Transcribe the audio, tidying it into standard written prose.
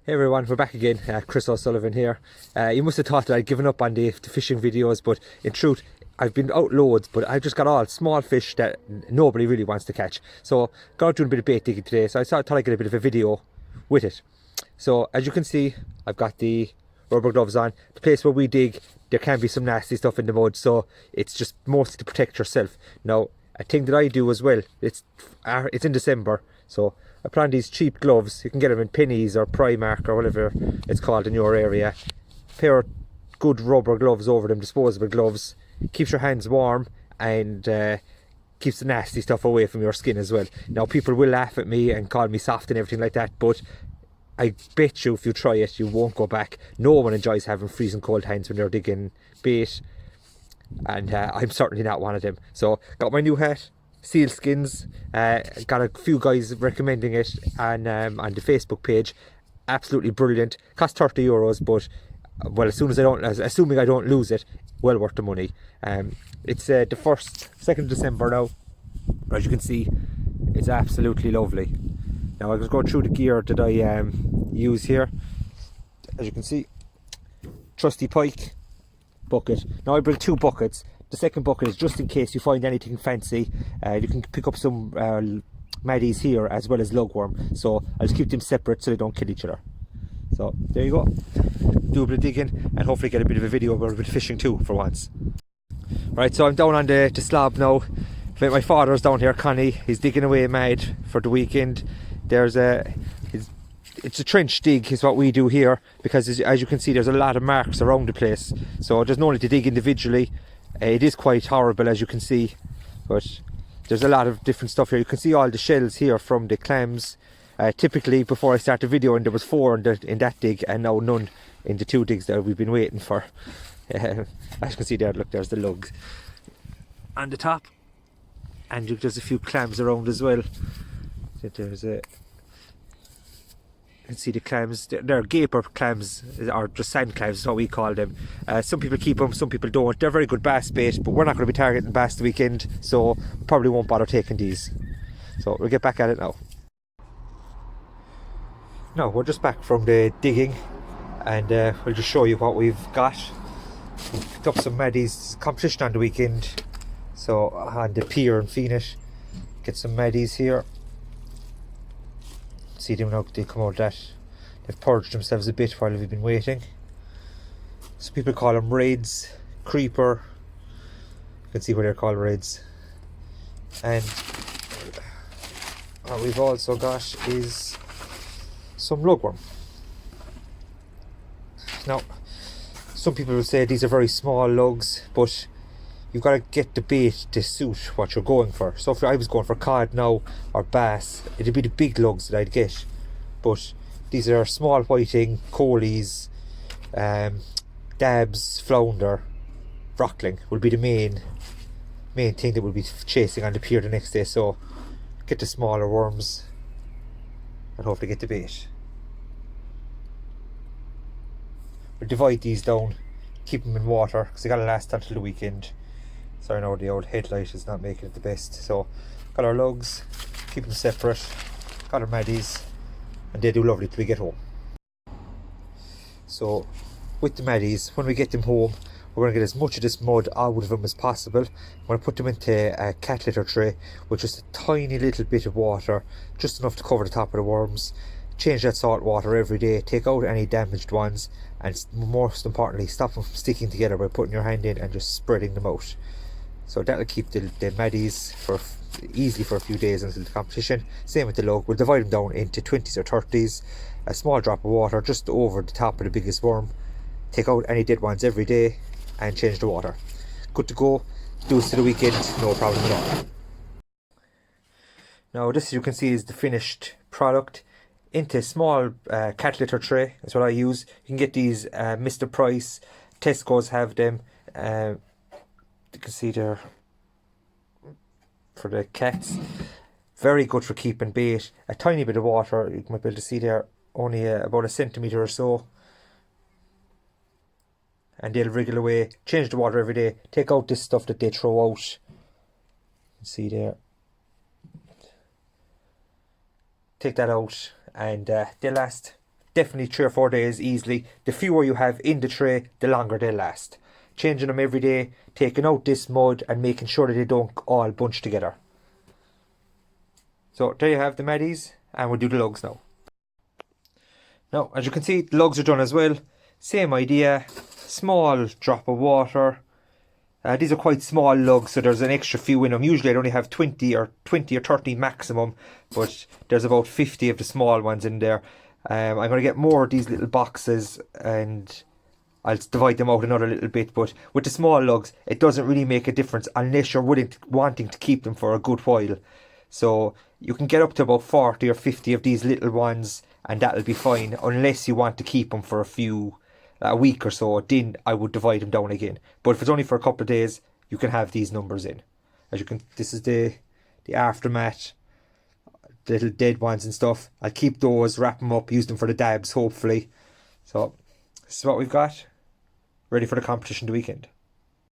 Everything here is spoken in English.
Hey everyone, we're back again. Chris O'Sullivan here. You must have thought that I'd given up on the fishing videos, but in truth, I've been out loads, but I've just got all small fish that nobody really wants to catch. So, got out doing a bit of bait digging today, so I thought I'd get a bit of a video with it. So, as you can see, I've got the rubber gloves on. The place where we dig, there can be some nasty stuff in the mud, so it's just mostly to protect yourself. Now, a thing that I do as well, it's in December, so I put on these cheap gloves. You can get them in Pennies or Primark or whatever it's called in your area. Pair of good rubber gloves over them, disposable gloves. Keeps your hands warm and keeps the nasty stuff away from your skin as well. Now, people will laugh at me and call me soft and everything like that, but I bet you if you try it, you won't go back. No one enjoys having freezing cold hands when they're digging bait, and I'm certainly not one of them. So, got my new hat, seal skins. Got a few guys recommending it on the Facebook page. Absolutely brilliant. Cost €30, but well, assuming I don't lose it, well worth the money. It's the 2nd of December now. As you can see, it's absolutely lovely. Now I was going through the gear that I use here. As you can see, trusty pike, bucket. Now I bring 2 buckets. The second bucket is just in case you find anything fancy. You can pick up some maddies here as well as lugworm. So I'll just keep them separate so they don't kill each other. So there you go. Do a bit of digging and hopefully get a bit of a video about a bit of fishing too for once. Right, so I'm down on the slab now. My father's down here, Connie. He's digging away mad for the weekend. It's a trench dig is what we do here, because as you can see, there's a lot of marks around the place. So there's no need to dig individually. It is quite horrible, as you can see, but there's a lot of different stuff here. You can see all the shells here from the clams. Typically, before I start the video, and there was 4 in that dig, and now none in the 2 digs that we've been waiting for. As you can see there, look, there's the lugs on the top, and there's a few clams around as well. You can see the clams. They're gaper clams, or just sand clams is what we call them. Some people keep them, some people don't. They're very good bass bait, but we're not going to be targeting bass the weekend, so we probably won't bother taking these. So we'll get back at it now. Now we're just back from the digging, and we'll just show you what we've got. We picked up some maddies competition on the weekend, so on the pier in Phoenix. Get some maddies here. See them now, they come out that they've purged themselves a bit while we've been waiting. Some people call them raids, creeper. You can see what they're called, raids. And what we've also got is some lugworm. Now, some people will say these are very small lugs, but you've got to get the bait to suit what you're going for. So if I was going for cod now or bass, it'd be the big lugs that I'd get. But these are small whiting, coalies, dabs, flounder, rockling will be the main thing that we'll be chasing on the pier the next day. So get the smaller worms and hopefully get the bait. We'll divide these down, keep them in water because they gotta last until the weekend. Sorry, now the old headlight is not making it the best. So, got our lugs, keep them separate, got our maddies, and they do lovely till we get home. So, with the maddies, when we get them home, we're going to get as much of this mud out of them as possible. I'm going to put them into a cat litter tray with just a tiny little bit of water, just enough to cover the top of the worms. Change that salt water every day, take out any damaged ones, and most importantly, stop them from sticking together by putting your hand in and just spreading them out. So that'll keep the maddies easily for a few days until the competition. Same with the lug. We'll divide them down into 20s or 30s. A small drop of water just over the top of the biggest worm. Take out any dead ones every day and change the water. Good to go. Do this to the weekend, no problem at all. Now this, you can see, is the finished product. Into a small cat litter tray is what I use. You can get these Mr. Price. Tesco's have them. You can see there for the cats. Very good for keeping bait. A tiny bit of water, you might be able to see there, only about a centimetre or so. And they'll wriggle away. Change the water every day. Take out this stuff that they throw out. You can see there. Take that out, and they'll last definitely 3 or 4 days easily. The fewer you have in the tray, the longer they last. Changing them every day, taking out this mud and making sure that they don't all bunch together. So there you have the maddies, and we'll do the lugs now. Now, as you can see, the lugs are done as well. Same idea, small drop of water. These are quite small lugs, so there's an extra few in them. Usually I only have 20 or 30 maximum, but there's about 50 of the small ones in there. I'm going to get more of these little boxes and I'll divide them out another little bit, but with the small lugs, it doesn't really make a difference unless you're wanting to keep them for a good while. So you can get up to about 40 or 50 of these little ones and that'll be fine, unless you want to keep them for a week or so. Then I would divide them down again. But if it's only for a couple of days, you can have these numbers in. As you can, this is the aftermath, the little dead ones and stuff. I'll keep those, wrap them up, use them for the dabs hopefully. So this is what we've got, ready for the competition the weekend.